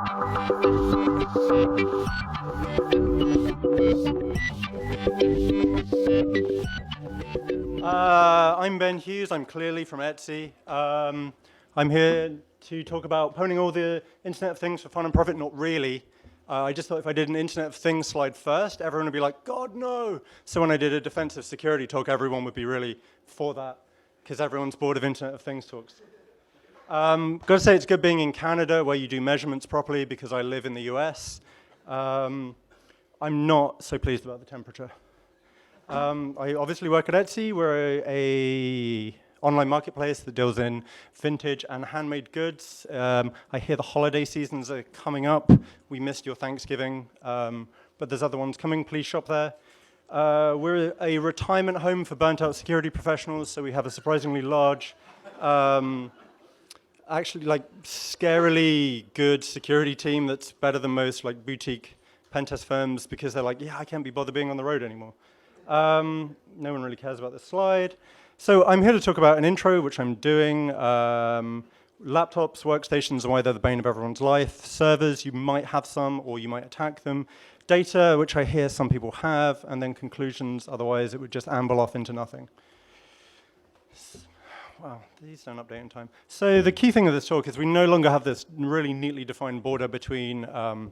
I'm Ben Hughes. I'm clearly from Etsy. I'm here to talk about Pwning all the Internet of Things for fun and profit. Not really. I just thought if I did an Internet of Things slide first, everyone would be like, God, no. So when I did a defensive security talk, everyone would be really for that, because everyone's bored of Internet of Things talks. Got to say, it's good being in Canada, where you do measurements properly, because I live in the US. I'm not so pleased about the temperature. I obviously work at Etsy. We're a online marketplace that deals in vintage and handmade goods. I hear the holiday seasons are coming up. We missed your Thanksgiving, but there's other ones coming. Please shop there. We're a retirement home for burnt-out security professionals, so we have a surprisingly large, actually like scarily good security team that's better than most like boutique pen test firms, because they're like, yeah, I can't be bothered being on the road anymore. No one really cares about this slide. So I'm here to talk about an intro, which I'm doing. Laptops, workstations, and why they're the bane of everyone's life. Servers, you might have some, or you might attack them. Data, which I hear some people have, and then conclusions, otherwise it would just amble off into nothing. Wow, these don't update in time. So the key thing of this talk is we no longer have this really neatly defined border between a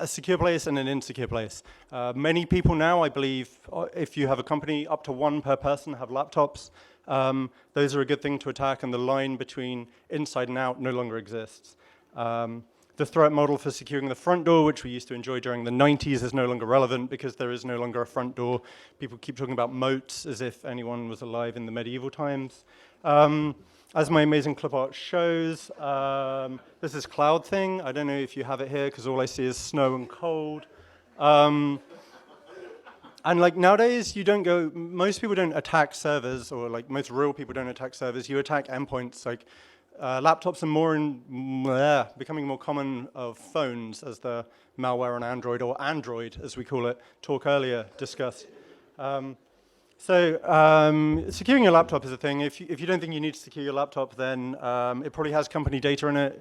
secure place and an insecure place. Many people now, I believe, if you have a company, up to one per person have laptops. Those are a good thing to attack, and the line between inside and out no longer exists. The threat model for securing the front door, which we used to enjoy during the 90s, is no longer relevant because there is no longer a front door. People keep talking about moats as if anyone was alive in the medieval times. As my amazing clip art shows, this is cloud thing. I don't know if you have it here because all I see is snow and cold. And like nowadays, most people don't attack servers, or like most real people don't attack servers. You attack endpoints. Like laptops are becoming more common of phones, as the malware on Android, or Android as we call it, talk earlier discussed. Securing your laptop is a thing. If you don't think you need to secure your laptop, then it probably has company data in it.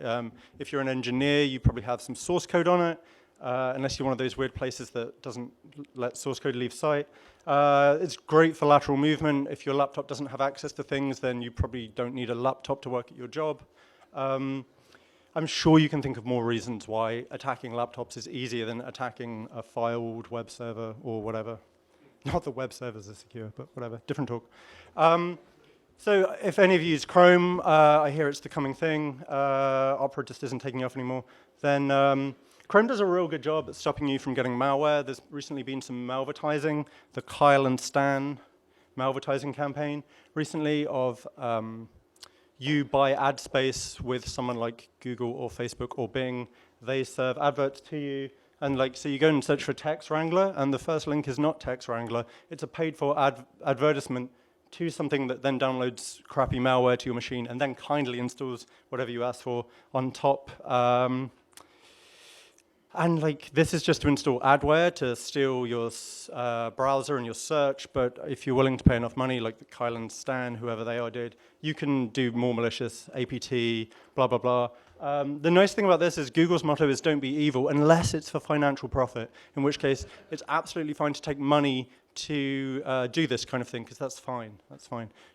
If you're an engineer, you probably have some source code on it, unless you're one of those weird places that doesn't let source code leave site. It's great for lateral movement. If your laptop doesn't have access to things, then you probably don't need a laptop to work at your job. I'm sure you can think of more reasons why attacking laptops is easier than attacking a firewalled web server or whatever. Not that web servers are secure, but whatever, different talk. So if any of you use Chrome, I hear it's the coming thing. Opera just isn't taking off anymore. Then Chrome does a real good job at stopping you from getting malware. There's recently been some malvertising, the Kyle and Stan malvertising campaign recently of you buy ad space with someone like Google or Facebook or Bing. They serve adverts to you. And so you go and search for Text Wrangler, and the first link is not Text Wrangler. It's a paid-for advertisement to something that then downloads crappy malware to your machine and then kindly installs whatever you ask for on top. And this is just to install adware to steal your browser and your search. But if you're willing to pay enough money, like the Kyle and Stan, whoever they are, did, you can do more malicious APT, blah, blah, blah. The nice thing about this is Google's motto is don't be evil unless it's for financial profit, in which case it's absolutely fine to take money to do this kind of thing, because that's fine,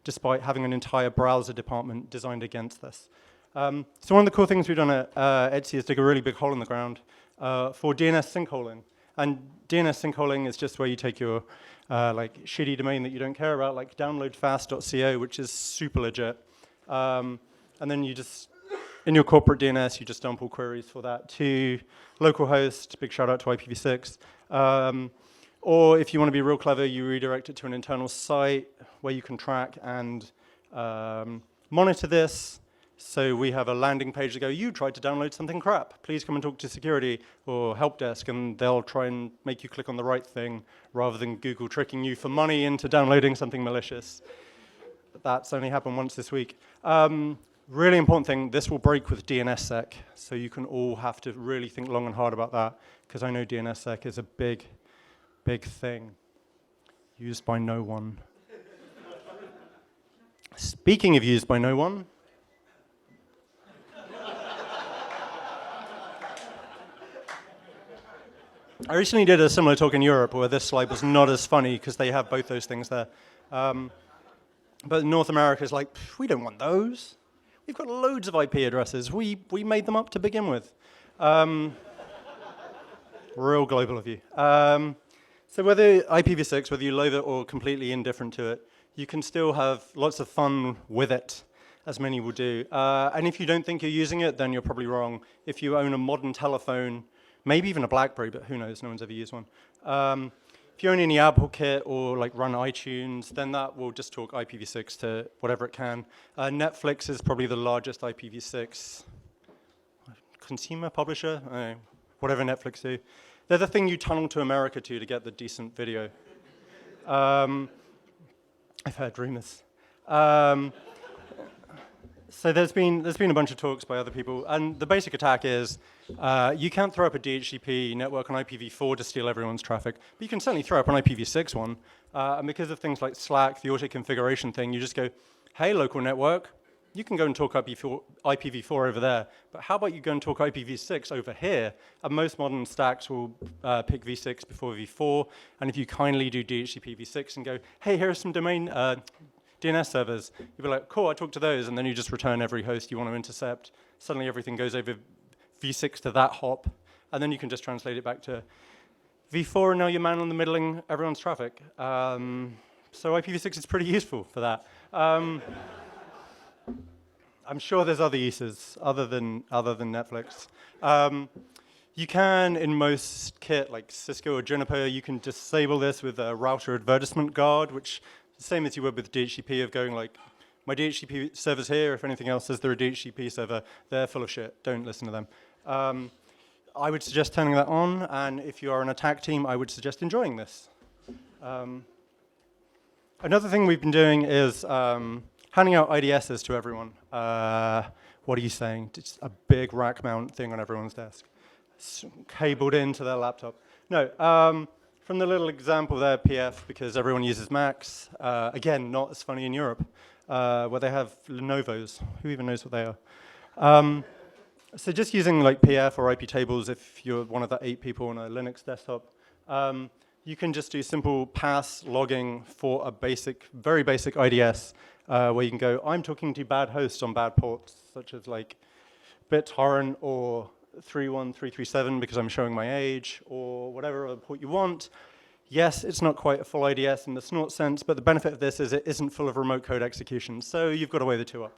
despite having an entire browser department designed against this. So one of the cool things we've done at Etsy is dig a really big hole in the ground for DNS sinkholing. And DNS sinkholing is just where you take your shitty domain that you don't care about, like downloadfast.co, which is super legit. And then you just, in your corporate DNS, you just dump all queries for that to localhost. Big shout out to IPv6. Or if you want to be real clever, you redirect it to an internal site where you can track and monitor this. So we have a landing page to go, you tried to download something crap. Please come and talk to security or help desk, and they'll try and make you click on the right thing rather than Google tricking you for money into downloading something malicious. That's only happened once this week. Really important thing, this will break with DNSSEC, so you can all have to really think long and hard about that, because I know DNSSEC is a big, big thing used by no one. Speaking of used by no one, I recently did a similar talk in Europe where this slide was not as funny because they have both those things there. But North America is like, we don't want those. We've got loads of IP addresses. We made them up to begin with. Real global of you. So whether IPv6, whether you loathe it or completely indifferent to it, you can still have lots of fun with it, as many will do. And if you don't think you're using it, then you're probably wrong. If you own a modern telephone, maybe even a BlackBerry, but who knows, no one's ever used one. If you own any Apple kit or like run iTunes, then that will just talk IPv6 to whatever it can. Netflix is probably the largest IPv6 consumer publisher, whatever Netflix do. They're the thing you tunnel to America to get the decent video. I've heard rumors. So there's been a bunch of talks by other people, and the basic attack is you can't throw up a DHCP network on IPv4 to steal everyone's traffic, but you can certainly throw up an IPv6 one. And because of things like Slack, the auto-configuration thing, you just go, hey, local network, you can go and talk IPv4 over there, but how about you go and talk IPv6 over here? And most modern stacks will pick v6 before v4, and if you kindly do DHCP v6 and go, hey, here are some domain DNS servers, you'll be like, cool, I talked to those, and then you just return every host you want to intercept. Suddenly everything goes over v6 to that hop, and then you can just translate it back to v4, and now you're man in the middling everyone's traffic. So IPv6 is pretty useful for that. I'm sure there's other uses other than Netflix. You can, in most kit, like Cisco or Juniper, you can disable this with a router advertisement guard, which is the same as you would with DHCP of going like, my DHCP server's here, if anything else says they're a DHCP server, they're full of shit, don't listen to them. I would suggest turning that on, and if you are an attack team, I would suggest enjoying this. Another thing we've been doing is handing out IDSs to everyone. What are you saying? Just a big rack mount thing on everyone's desk. Cabled into their laptop. No, from the little example there, PF, because everyone uses Macs. Again, not as funny in Europe, where they have Lenovo's. Who even knows what they are? So just using like PF or IP tables, if you're one of the 8 people on a Linux desktop, you can just do simple pass logging for a basic, very basic IDS, where you can go, I'm talking to bad hosts on bad ports, such as like BitTorrent or 31337 because I'm showing my age, or whatever other port you want. Yes, it's not quite a full IDS in the snort sense, but the benefit of this is it isn't full of remote code execution, so you've got to weigh the two up.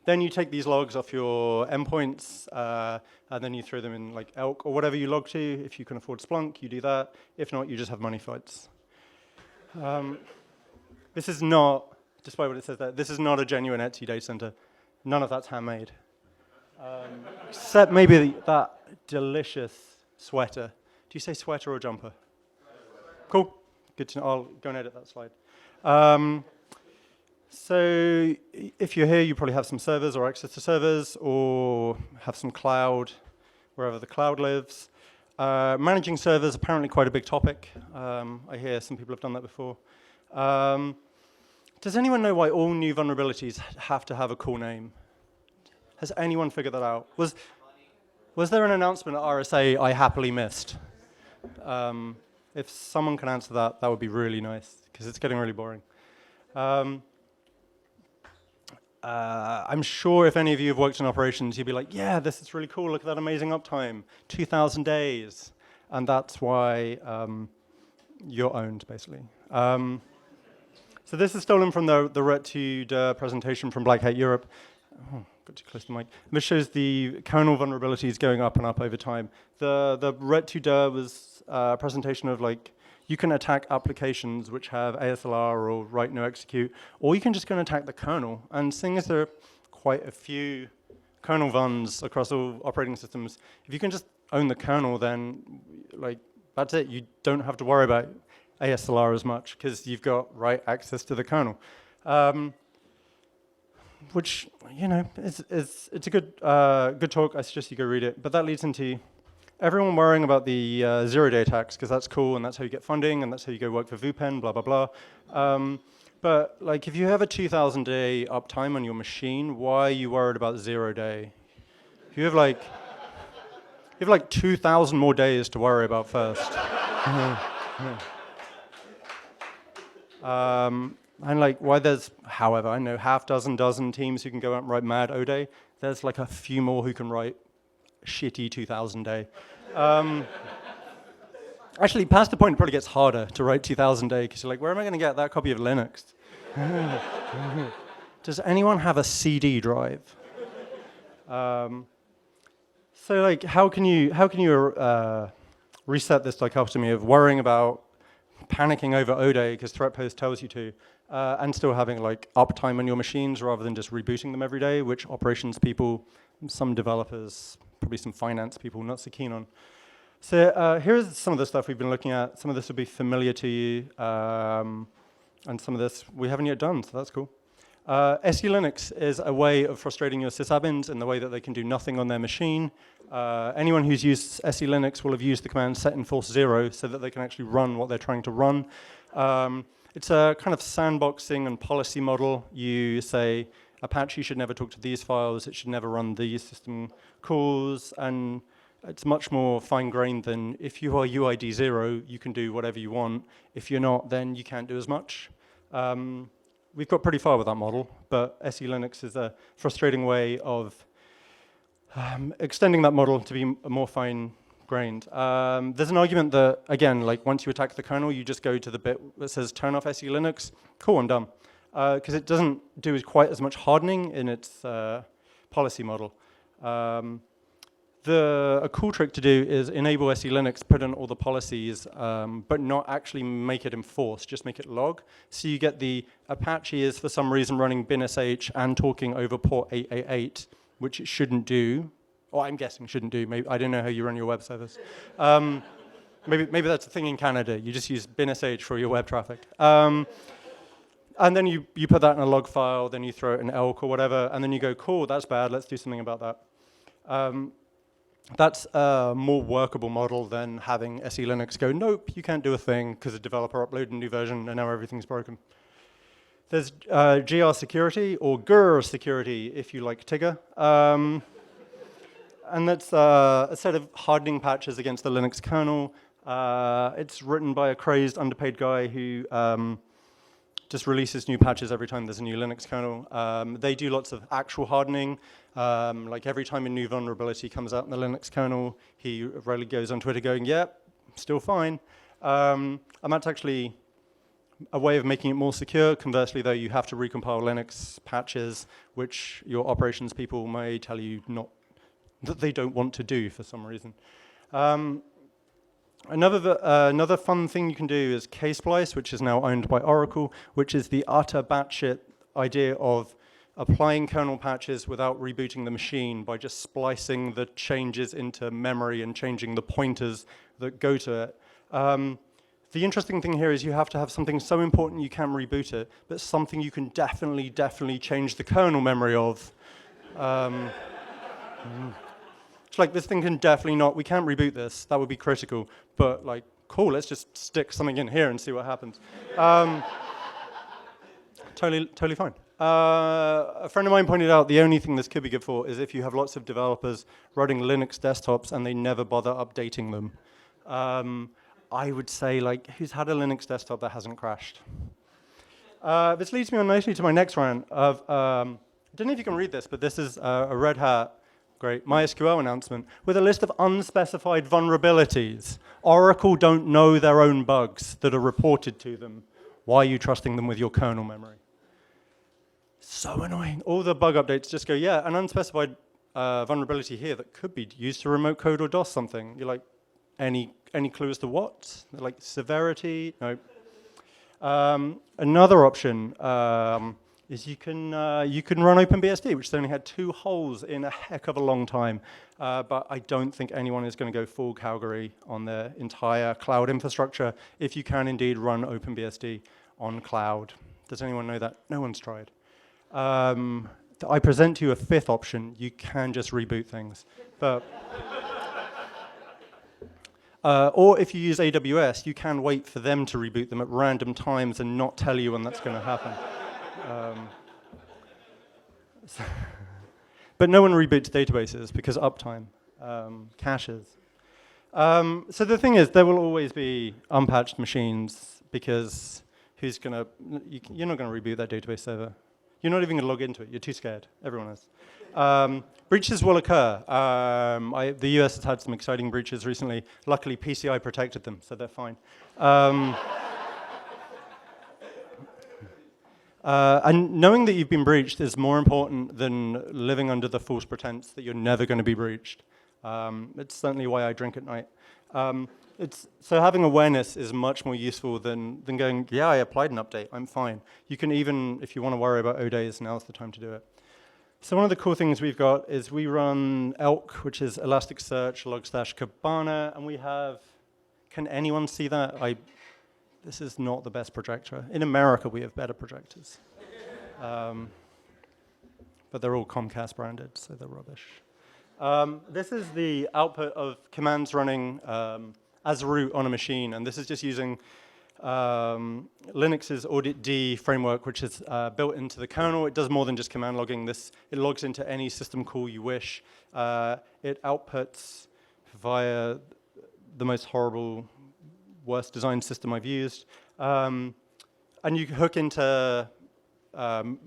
Then you take these logs off your endpoints, and then you throw them in like Elk or whatever you log to. If you can afford Splunk, you do that. If not, you just have money fights. This is not, despite what it says there, this is not a genuine Etsy data center. None of that's handmade. Except maybe that delicious sweater. Do you say sweater or jumper? Cool. Good to know. I'll go and edit that slide. So if you're here, you probably have some servers or access to servers, or have some cloud, wherever the cloud lives. Managing servers, apparently quite a big topic. I hear some people have done that before. Does anyone know why all new vulnerabilities have to have a cool name? Has anyone figured that out? Was there an announcement at RSA I happily missed? If someone can answer that, that would be really nice, because it's getting really boring. I'm sure if any of you have worked in operations, you'd be like, yeah, this is really cool, look at that amazing uptime, 2,000 days. And that's why you're owned, basically. So this is stolen from the RET2 presentation from Black Hat Europe. Oh, got too close to the mic. This shows the kernel vulnerabilities going up and up over time. The RET2 was a presentation of like, you can attack applications which have ASLR or write no execute, or you can just go and attack the kernel. And seeing as there are quite a few kernel vuns across all operating systems, if you can just own the kernel, then like that's it. You don't have to worry about ASLR as much because you've got write access to the kernel, which you know it's a good talk. I suggest you go read it. But that leads into everyone worrying about the zero-day attacks, because that's cool, and that's how you get funding, and that's how you go work for VuPen, blah, blah, blah. But like, if you have a 2,000-day uptime on your machine, why are you worried about 0-day? If you have like You have like 2,000 more days to worry about first. And like why there's, however, I know half dozen teams who can go out and write mad O-Day. There's like a few more who can write shitty 2,000 day. Actually, past the point, it probably gets harder to write 2,000 day because you're like, where am I going to get that copy of Linux? Does anyone have a CD drive? So like, how can you reset this dichotomy of worrying about panicking over O-Day because threat post tells you to, and still having like uptime on your machines rather than just rebooting them every day, which operations people, some developers, probably some finance people not so keen on. So here's some of the stuff we've been looking at. Some of this will be familiar to you, and some of this we haven't yet done, so that's cool. SE Linux is a way of frustrating your sysadmins in the way that they can do nothing on their machine. Anyone who's used SE Linux will have used the command set enforce 0 so that they can actually run what they're trying to run. It's a kind of sandboxing and policy model. You say, Apache should never talk to these files, it should never run these system calls, and it's much more fine-grained than if you are UID 0, you can do whatever you want. If you're not, then you can't do as much. We've got pretty far with that model, but SE Linux is a frustrating way of extending that model to be more fine-grained. There's an argument that, again, like once you attack the kernel, you just go to the bit that says turn off SE Linux. Cool, I'm done. Because it doesn't do quite as much hardening in its policy model. A cool trick to do is enable SE Linux, put in all the policies, but not actually make it enforce, just make it log. So you get the Apache is for some reason running binsh and talking over port 888, which it shouldn't do. Or I'm guessing shouldn't do. Maybe, I don't know how you run your web service. Maybe that's a thing in Canada. You just use binsh for your web traffic. And then you put that in a log file, then you throw it in elk or whatever, and then you go, cool, that's bad, let's do something about that. That's a more workable model than having SE Linux go, nope, you can't do a thing because a developer uploaded a new version and now everything's broken. There's GR security, or GR security if you like Tigger. And that's a set of hardening patches against the Linux kernel. It's written by a crazed, underpaid guy who just releases new patches every time there's a new Linux kernel. They do lots of actual hardening. Like every time a new vulnerability comes out in the Linux kernel, he rarely goes on Twitter going, yep, still fine. And that's actually a way of making it more secure. Conversely, though, you have to recompile Linux patches, which your operations people may tell you that they don't want to do for some reason. Another fun thing you can do is ksplice, which is now owned by Oracle, which is the utter batshit idea of applying kernel patches without rebooting the machine by just splicing the changes into memory and changing the pointers that go to it. The interesting thing here is you have to have something so important you can reboot it, but something you can definitely change the kernel memory of. It's like this thing can definitely not, we can't reboot this, that would be critical, but like, cool, let's just stick something in here and see what happens. Totally fine. A friend of mine pointed out the only thing this could be good for is if you have lots of developers running Linux desktops and they never bother updating them. I would say, like, who's had a Linux desktop that hasn't crashed? This leads me on nicely to my next rant of, I don't know if you can read this, but this is a Red Hat, great, MySQL announcement with a list of unspecified vulnerabilities. Oracle don't know their own bugs that are reported to them. Why are you trusting them with your kernel memory? So annoying. All the bug updates just go, yeah, an unspecified vulnerability here that could be used to remote code or DOS something. You're like, any clue as to what? They're like severity? No. Another option is you can run OpenBSD, which has only had 2 holes in a heck of a long time. But I don't think anyone is going to go full Calgary on their entire cloud infrastructure if you can indeed run OpenBSD on cloud. Does anyone know that? No one's tried. I present to you a 5th option. You can just reboot things. But or if you use AWS, you can wait for them to reboot them at random times and not tell you when that's going to happen. But no one reboots databases because uptime. caches. So the thing is, there will always be unpatched machines because you're not gonna reboot that database server. You're not even gonna log into it. You're too scared. Everyone is. Breaches will occur. The US has had some exciting breaches recently. Luckily, PCI protected them, so they're fine. And knowing that you've been breached is more important than living under the false pretense that you're never going to be breached. It's certainly why I drink at night. So having awareness is much more useful than going, yeah, I applied an update, I'm fine. You can even, if you want to worry about O days, now's the time to do it. So one of the cool things we've got is we run Elk, which is Elasticsearch, Logstash, Kibana, and we have, can anyone see that? This is not the best projector. In America, we have better projectors. But they're all Comcast branded, so they're rubbish. This is the output of commands running as root on a machine, and this is just using Linux's auditd framework, which is built into the kernel. It does more than just command logging. It logs into any system call you wish. It outputs via the most horrible, worst designed system I've used. And you can hook into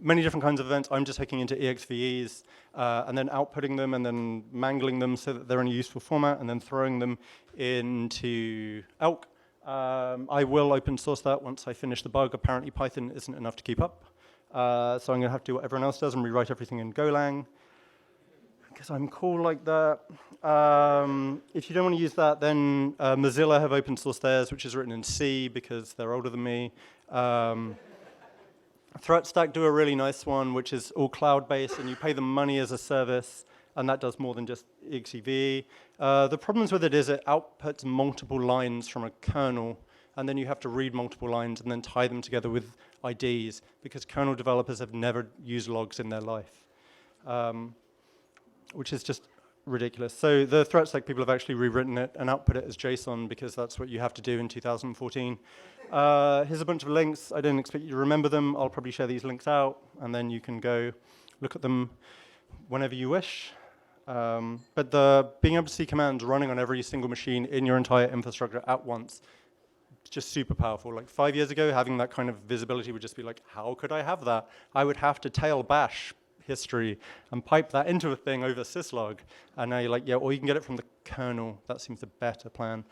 many different kinds of events. I'm just hooking into EXVEs and then outputting them and then mangling them so that they're in a useful format and then throwing them into Elk. I will open source that once I finish the bug. Apparently Python isn't enough to keep up. So I'm going to have to do what everyone else does and rewrite everything in Golang, because I'm cool like that. If you don't want to use that, then Mozilla have open sourced theirs, which is written in C because they're older than me. ThreatStack do a really nice one, which is all cloud-based, and you pay them money as a service, and that does more than just EXEV. The problems with it is it outputs multiple lines from a kernel, and then you have to read multiple lines and then tie them together with IDs, because kernel developers have never used logs in their life, which is just ridiculous. So the ThreatStack people have actually rewritten it and output it as JSON, because that's what you have to do in 2014. Here's a bunch of links. I don't expect you to remember them. I'll probably share these links out, and then you can go look at them whenever you wish. But being able to see commands running on every single machine in your entire infrastructure at once, it's just super powerful. Like 5 years ago, having that kind of visibility would just be like, how could I have that? I would have to tail bash history and pipe that into a thing over syslog. And now you're like, yeah, or you can get it from the kernel. That seems a better plan.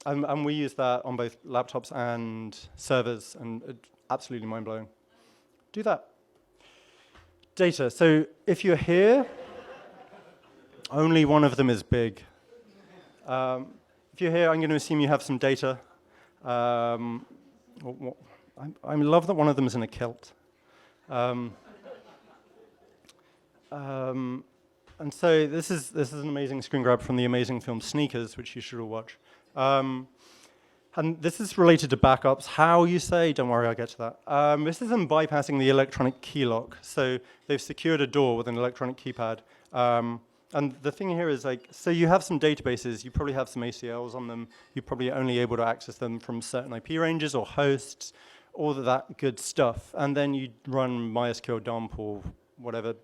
And we use that on both laptops and servers, and it's absolutely mind-blowing. Do that. Data. So if you're here, only one of them is big. If you're here, I'm going to assume you have some data. I love that one of them is in a kilt. And so this is an amazing screen grab from the amazing film Sneakers, which you should all watch. And this is related to backups. How, you say? Don't worry, I'll get to that. This is them bypassing the electronic key lock. So they've secured a door with an electronic keypad. And the thing here is, like, so you have some databases. You probably have some ACLs on them. You're probably only able to access them from certain IP ranges or hosts, all of that good stuff. And then you run MySQL dump or whatever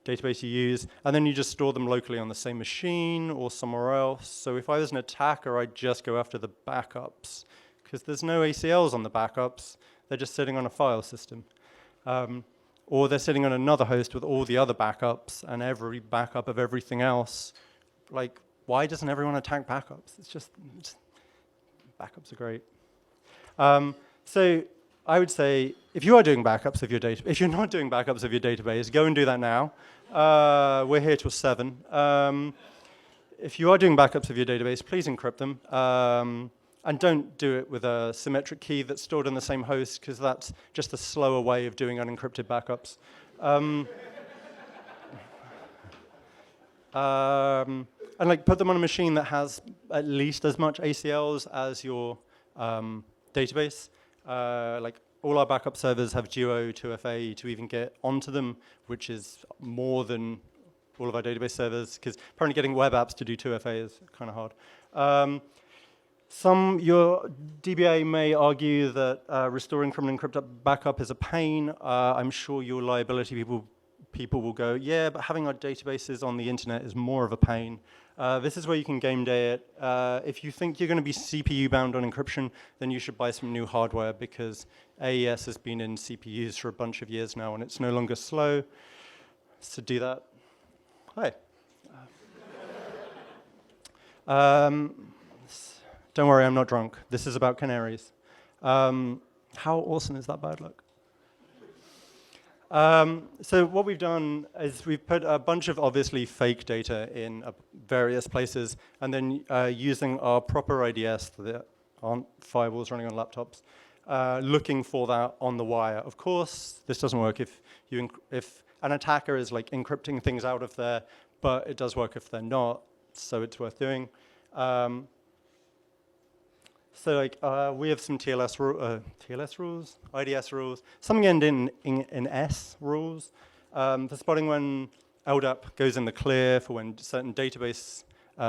database you use, and then you just store them locally on the same machine or somewhere else. So if I was an attacker, I'd just go after the backups, because there's no ACLs on the backups. They're just sitting on a file system. Or they're sitting on another host with all the other backups and every backup of everything else. Like, why doesn't everyone attack backups? It's just backups are great. So I would say, if you are doing backups of your data, if you're not doing backups of your database, go and do that now. We're here till 7. If you are doing backups of your database, please encrypt them. And don't do it with a symmetric key that's stored in the same host, because that's just a slower way of doing unencrypted backups. And like, put them on a machine that has at least as much ACLs as your database. Like, all our backup servers have Duo 2FA to even get onto them, which is more than all of our database servers, because apparently getting web apps to do 2FA is kind of hard. Your DBA may argue that restoring from an encrypted backup is a pain. I'm sure your liability people people will go, yeah, but having our databases on the internet is more of a pain. This is where you can game day it. If you think you're going to be CPU bound on encryption, then you should buy some new hardware, because AES has been in CPUs for a bunch of years now, and it's no longer slow. So do that. Hi. Don't worry, I'm not drunk. This is about canaries. How awesome is that bad luck? So what we've done is we've put a bunch of obviously fake data in various places, and then using our proper IDS that aren't firewalls running on laptops, looking for that on the wire. Of course, this doesn't work if an attacker is like encrypting things out of there, but it does work if they're not, so it's worth doing. So like we have some TLS rules, IDS rules, something ending in S rules for spotting when LDAP goes in the clear, for when certain database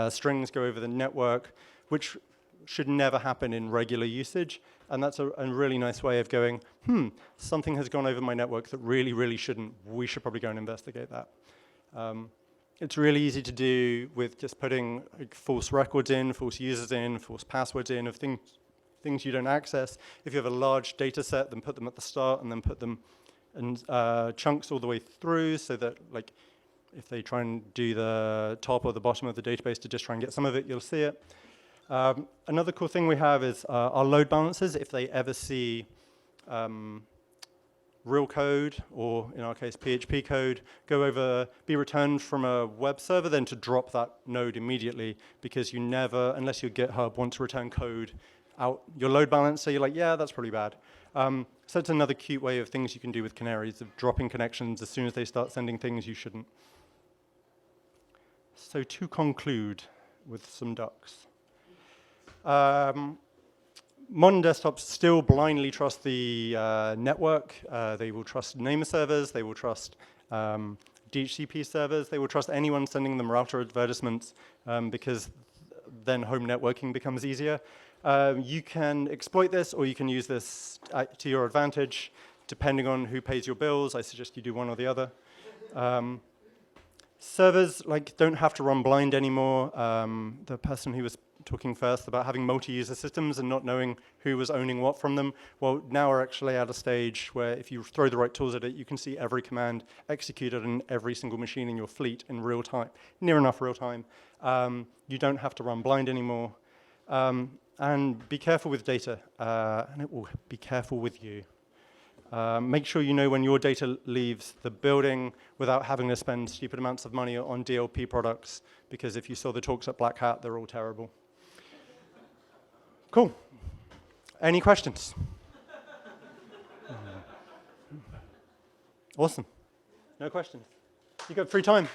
strings go over the network, which should never happen in regular usage. And that's a really nice way of going, something has gone over my network that really, really shouldn't. We should probably go and investigate that. It's really easy to do with just putting like, false records in, false users in, false passwords in of things you don't access. If you have a large data set, then put them at the start and then put them in chunks all the way through, so that like if they try and do the top or the bottom of the database to just try and get some of it, you'll see it. Another cool thing we have is our load balancers. If they ever see real code, or in our case, PHP code, be returned from a web server, then to drop that node immediately, because you never, unless your GitHub wants to return code out your load balancer, you're like, yeah, that's probably bad. So it's another cute way of things you can do with canaries, of dropping connections as soon as they start sending things you shouldn't. So to conclude with some ducks. Modern desktops still blindly trust the network. They will trust name servers. They will trust DHCP servers. They will trust anyone sending them router advertisements, because then home networking becomes easier. You can exploit this, or you can use this to your advantage, depending on who pays your bills. I suggest you do one or the other. Servers don't have to run blind anymore. The person who was talking first about having multi-user systems and not knowing who was owning what from them, well, now we're actually at a stage where if you throw the right tools at it, you can see every command executed on every single machine in your fleet in real time, near enough real time. You don't have to run blind anymore. And be careful with data, and it will be careful with you. Make sure you know when your data leaves the building without having to spend stupid amounts of money on DLP products, because if you saw the talks at Black Hat, they're all terrible. Cool. Any questions? Awesome. No questions. You got free time.